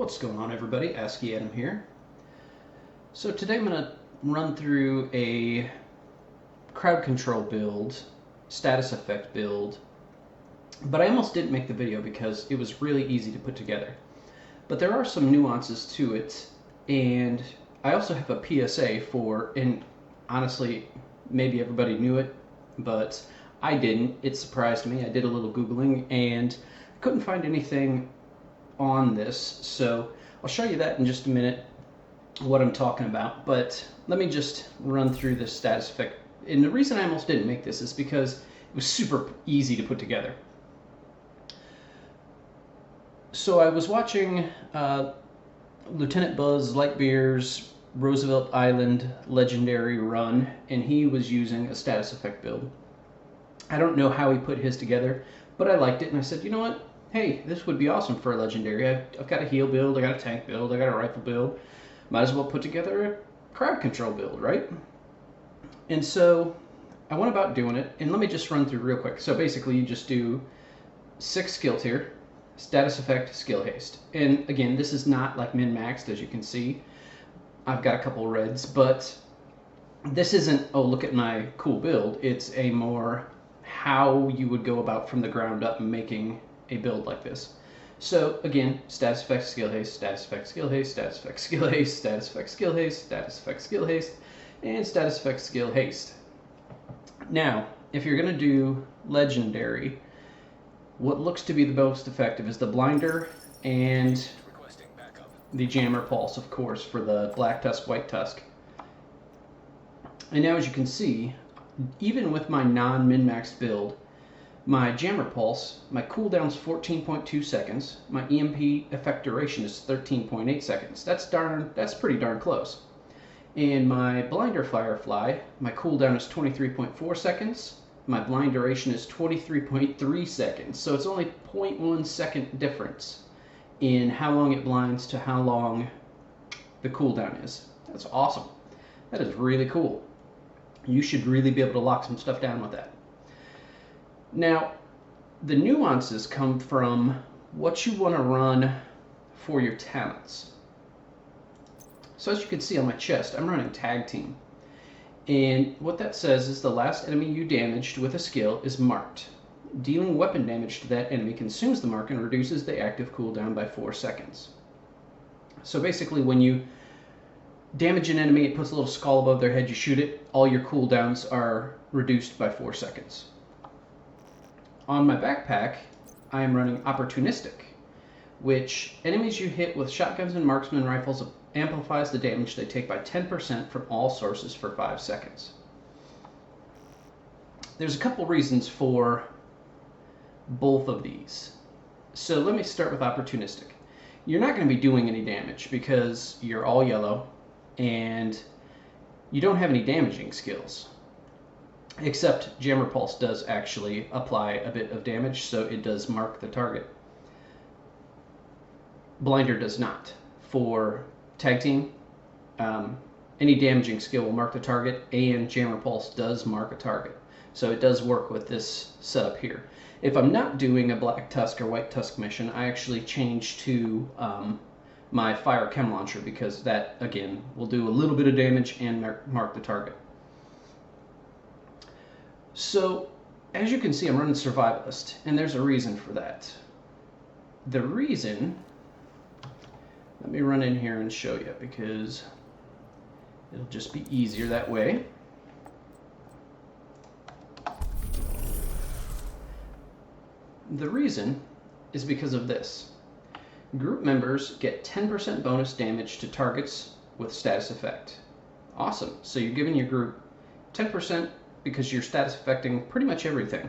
What's going on, everybody? ASCII Adam here. So today I'm going to run through a crowd control build, status effect build, but I almost didn't make the video because it was really easy to put together. But there are some nuances to it, and I also have a PSA for, and honestly, maybe everybody knew it, but I didn't. It surprised me. I did a little Googling and couldn't find anything on this, so I'll show you that in just a minute, what I'm talking about. But let me just run through this status effect. And the reason I almost didn't make this is because it was super easy to put together. So I was watching Lieutenant Buzz Lightbeer's Roosevelt Island Legendary run, and he was using a status effect build. I don't know how he put his together, but I liked it, and I said, you know what? Hey, this would be awesome for a legendary. I've got a heal build, I got a tank build, I got a rifle build. Might as well put together a crowd control build, right? And so I went about doing it, and let me just run through real quick. So basically you just do 6 skill tier, status effect, skill haste. And again, this is not like min-maxed, as you can see. I've got a couple reds, but this isn't, oh, look at my cool build. It's a more how you would go about from the ground up making a build like this. So again, status effect, skill haste, status effect, skill haste, status effect, skill haste, status effect, skill haste, status effect, skill haste, and status effect, skill haste. Now, if you're going to do legendary, what looks to be the most effective is the blinder and the jammer pulse, of course, for the black tusk, white tusk. And now, as you can see, even with my non-min-maxed build, my jammer pulse, my cooldown's 14.2 seconds. My EMP effect duration is 13.8 seconds. That's pretty darn close. And my blinder firefly, my cooldown is 23.4 seconds. My blind duration is 23.3 seconds. So it's only 0.1 second difference in how long it blinds to how long the cooldown is. That's awesome. That is really cool. You should really be able to lock some stuff down with that. Now, the nuances come from what you want to run for your talents. So as you can see on my chest, I'm running tag team. And what that says is the last enemy you damaged with a skill is marked. Dealing weapon damage to that enemy consumes the mark and reduces the active cooldown by 4 seconds. So basically when you damage an enemy, it puts a little skull above their head, you shoot it, all your cooldowns are reduced by 4 seconds. On my backpack, I am running opportunistic, which enemies you hit with shotguns and marksman rifles amplifies the damage they take by 10% from all sources for 5 seconds. There's a couple reasons for both of these. So let me start with opportunistic. You're not going to be doing any damage because you're all yellow and you don't have any damaging skills. Except Jammer Pulse does actually apply a bit of damage, so it does mark the target. Blinder does not. For tag team, any damaging skill will mark the target, and Jammer Pulse does mark a target. So it does work with this setup here. If I'm not doing a Black Tusk or White Tusk mission, I actually change to my Fire Chem Launcher, because that, again, will do a little bit of damage and mark the target. So, as you can see, I'm running Survivalist, and there's a reason for that. The reason, let me run in here and show you, because it'll just be easier that way. The reason is because of this. Group members get 10% bonus damage to targets with status effect. Awesome. So you're giving your group 10% because you're status affecting pretty much everything.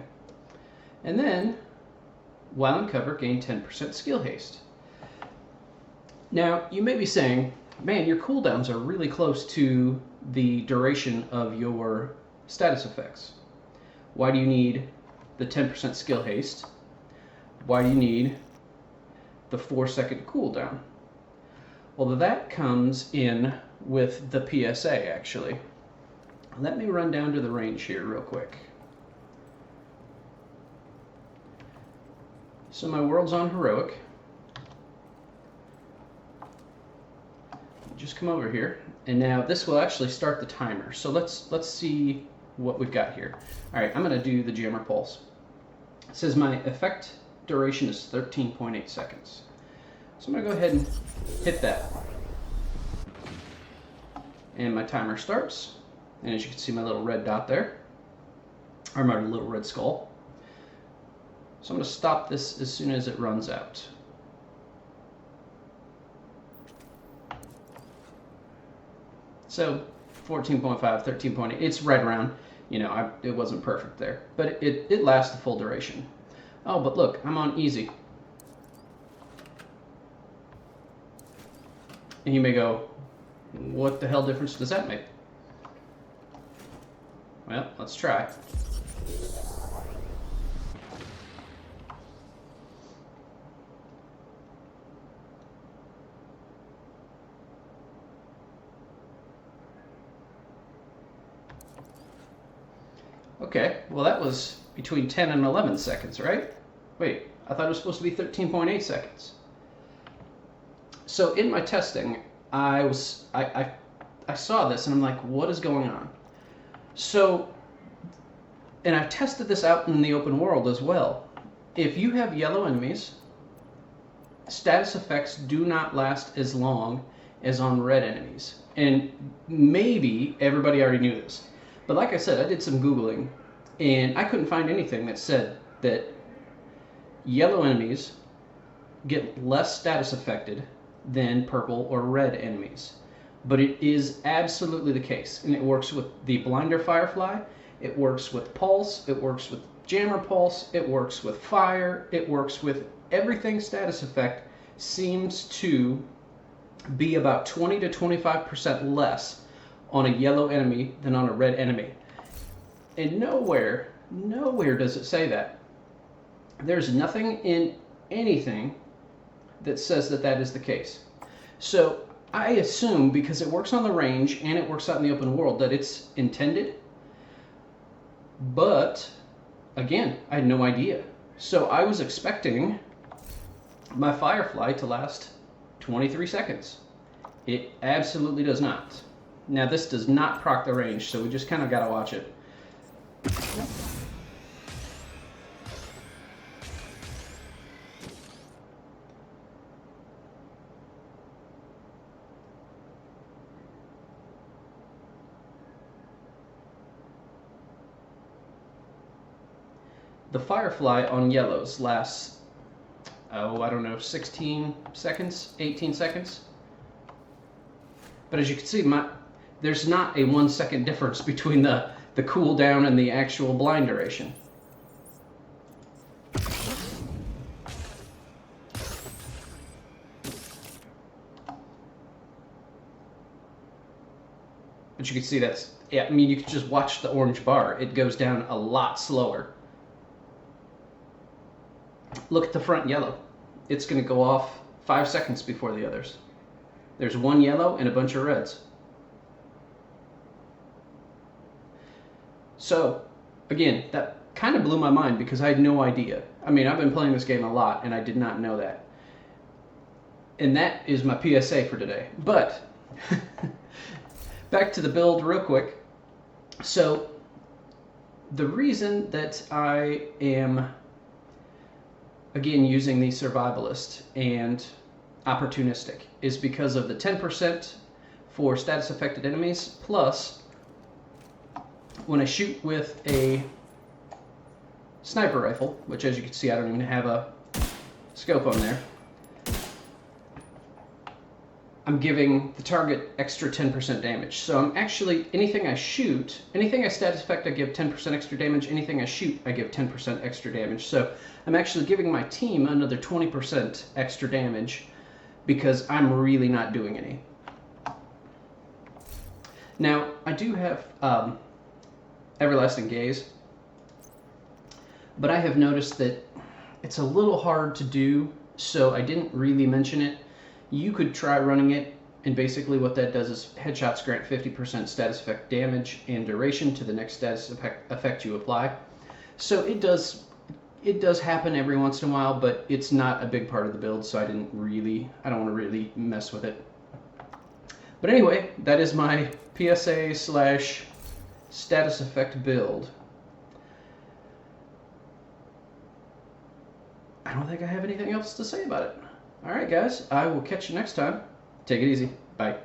And then, while in cover, gain 10% skill haste. Now, you may be saying, man, your cooldowns are really close to the duration of your status effects. Why do you need the 10% skill haste? Why do you need the 4-second cooldown? Well, that comes in with the PSA, actually. Let me run down to the range here real quick. So my world's on heroic. just come over here, and now this will actually start the timer. So let's see what we've got here. All right, I'm going to do the jammer pulse. It says my effect duration is 13.8 seconds. So I'm going to go ahead and hit that. And my timer starts. And as you can see, my little red dot there, or my little red skull. So I'm going to stop this as soon as it runs out. So 14.5, 13.8, it's right around, you know, it wasn't perfect there, but it lasts the full duration. Oh, but look, I'm on easy. And you may go, what the hell difference does that make? Well, let's try. Okay, well that was between 10 and 11 seconds, right? Wait, I thought it was supposed to be 13.8 seconds. So in my testing, I saw this and I'm like, what is going on? So, and I've tested this out in the open world as well. If you have yellow enemies, status effects do not last as long as on red enemies. And maybe everybody already knew this. But like I said, I did some Googling, and I couldn't find anything that said that yellow enemies get less status affected than purple or red enemies. But it is absolutely the case, and it works with the Blinder Firefly, it works with Pulse, it works with Jammer Pulse, it works with Fire, it works with everything status effect seems to be about 20 to 25% less on a yellow enemy than on a red enemy. And nowhere does it say that. There's nothing in anything that says that that is the case. So I assume, because it works on the range and it works out in the open world, that it's intended. But again, I had no idea. So I was expecting my Firefly to last 23 seconds. It absolutely does not. Now this does not proc the range, so we just kind of got to watch it. The Firefly on yellows lasts, oh, I don't know, 16 seconds, 18 seconds. But as you can see, there's not a 1 second difference between the cooldown and the actual blind duration. But you can see that's, yeah, I mean, you can just watch the orange bar. It goes down a lot slower. Look at the front yellow. It's going to go off 5 seconds before the others. There's one yellow and a bunch of reds. So, again, that kind of blew my mind because I had no idea. I mean, I've been playing this game a lot and I did not know that. And that is my PSA for today. But, back to the build real quick. So, the reason that I am, again, using the survivalist and opportunistic is because of the 10% for status affected enemies, plus when I shoot with a sniper rifle, which as you can see I don't even have a scope on there, I'm giving the target extra 10% damage. So I'm actually, anything I shoot, anything I status affect, I give 10% extra damage. Anything I shoot, I give 10% extra damage. So I'm actually giving my team another 20% extra damage because I'm really not doing any. Now, I do have Everlasting Gaze, but I have noticed that it's a little hard to do, so I didn't really mention it. You could try running it, and basically what that does is headshots grant 50% status effect damage and duration to the next status effect you apply. So it does happen every once in a while, but it's not a big part of the build, so I don't want to really mess with it. But anyway, that is my PSA slash status effect build. I don't think I have anything else to say about it. All right, guys, I will catch you next time. Take it easy. Bye.